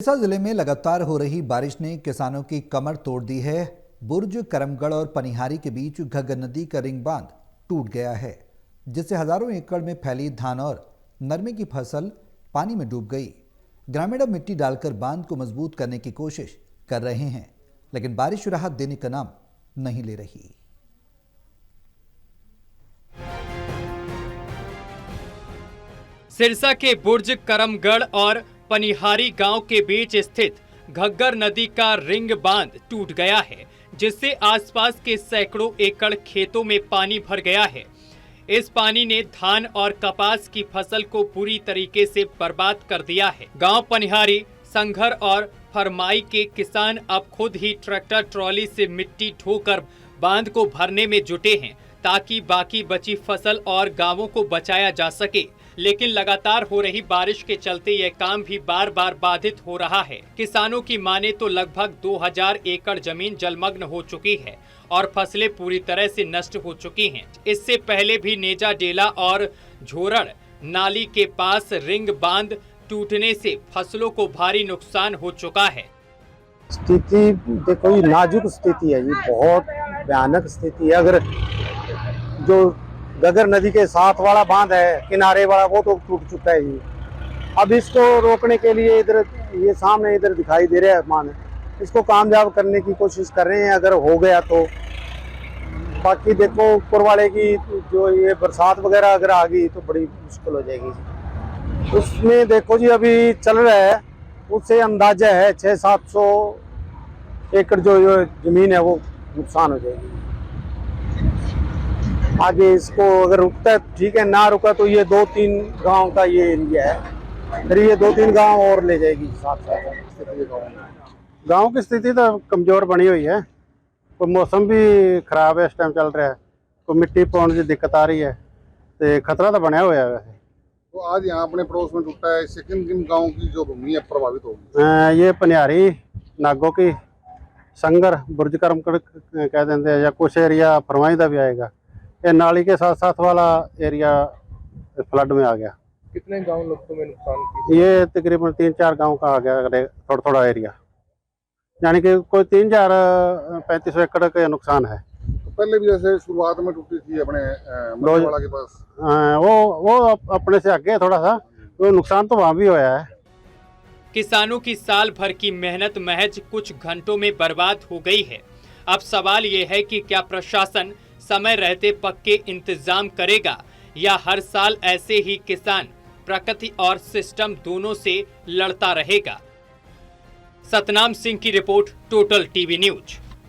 सिरसा जिले में लगातार हो रही बारिश ने किसानों की कमर तोड़ दी है। बुर्ज, करमगढ़ और पनिहारी के बीच घग्गर नदी का रिंग बांध टूट गया है, जिससे हजारों एकड़ में फैली धान और नरमे की फसल पानी में डूब गई। ग्रामीण अब मिट्टी डालकर बांध को मजबूत करने की कोशिश कर रहे हैं, लेकिन बारिश राहत देने का नाम नहीं ले रही। सिरसा के बुर्ज, करमगढ़ और पनिहारी गांव के बीच स्थित घग्गर नदी का रिंग बांध टूट गया है, जिससे आसपास के सैकड़ों एकड़ खेतों में पानी भर गया है। इस पानी ने धान और कपास की फसल को पूरी तरीके से बर्बाद कर दिया है। गांव पनिहारी, संघर और फरमाई के किसान अब खुद ही ट्रैक्टर ट्रॉली से मिट्टी ढोकर बांध को भरने में जुटे हैं, ताकि बाकी बची फसल और गांवों को बचाया जा सके। लेकिन लगातार हो रही बारिश के चलते यह काम भी बार बार बाधित हो रहा है। किसानों की माने तो लगभग 2000 एकड़ जमीन जलमग्न हो चुकी है और फसलें पूरी तरह से नष्ट हो चुकी हैं। इससे पहले भी नेजा डेला और झोरड़ नाली के पास रिंग बांध टूटने से फसलों को भारी नुकसान हो चुका है। स्थिति देखो, ये नाजुक स्थिति है, ये बहुत भयानक स्थिति है। अगर जो घग्गर नदी के साथ वाला बांध है, किनारे वाला, वो तो टूट चुका है जी। अब इसको रोकने के लिए इधर ये सामने इधर दिखाई दे रहा है मान, इसको कामयाब करने की कोशिश कर रहे हैं, अगर हो गया तो। बाकी देखो, ऊपर वाले की जो ये बरसात वगैरह अगर आ गई तो बड़ी मुश्किल हो जाएगी। उसमें देखो जी, अभी चल रहा है, उससे अंदाजा है 600-700 एकड़ जो जमीन है वो नुकसान हो जाएगी। आगे इसको अगर रुकता है ठीक है, ना रुका तो ये 2-3 गांव का ये एरिया है, फिर ये 2-3 गांव और ले जाएगी साथ साथ। गांव की स्थिति तो कमजोर बनी हुई है, कोई मौसम भी खराब है, इस टाइम चल रहा है, कोई मिट्टी पाने की दिक्कत आ रही है, तो खतरा तो बना हुआ है। वैसे तो आज यहाँ अपने पड़ोस में टूटा है, इससे किन किन गाँव की जो भूमि है प्रभावित होगी? ये पनिहारी, नागो की, संगर, बुर्ज, करमगढ़ कह देते हैं, या कुछ एरिया फरमाई का भी आएगा। ये नाली के साथ साथ वाला एरिया फ्लड में आ गया। कितने गांव लोगों में नुकसान की? ये तकरीबन 3-4 गांव का आ गया, थोड़ा थोड़ा एरिया, यानी कि कोई 3035 एकड़ का नुकसान है। तो पहले भी जैसे शुरुआत में टूटी थी अपने वाला के पास, वो अपने से आगे थोड़ा सा, तो नुकसान तो वहाँ भी होया है। किसानों की साल भर की मेहनत महज कुछ घंटों में बर्बाद हो गई है। अब सवाल ये है कि क्या प्रशासन समय रहते पक्के इंतजाम करेगा, या हर साल ऐसे ही किसान प्रकृति और सिस्टम दोनों से लड़ता रहेगा। सतनाम सिंह की रिपोर्ट, टोटल टीवी न्यूज।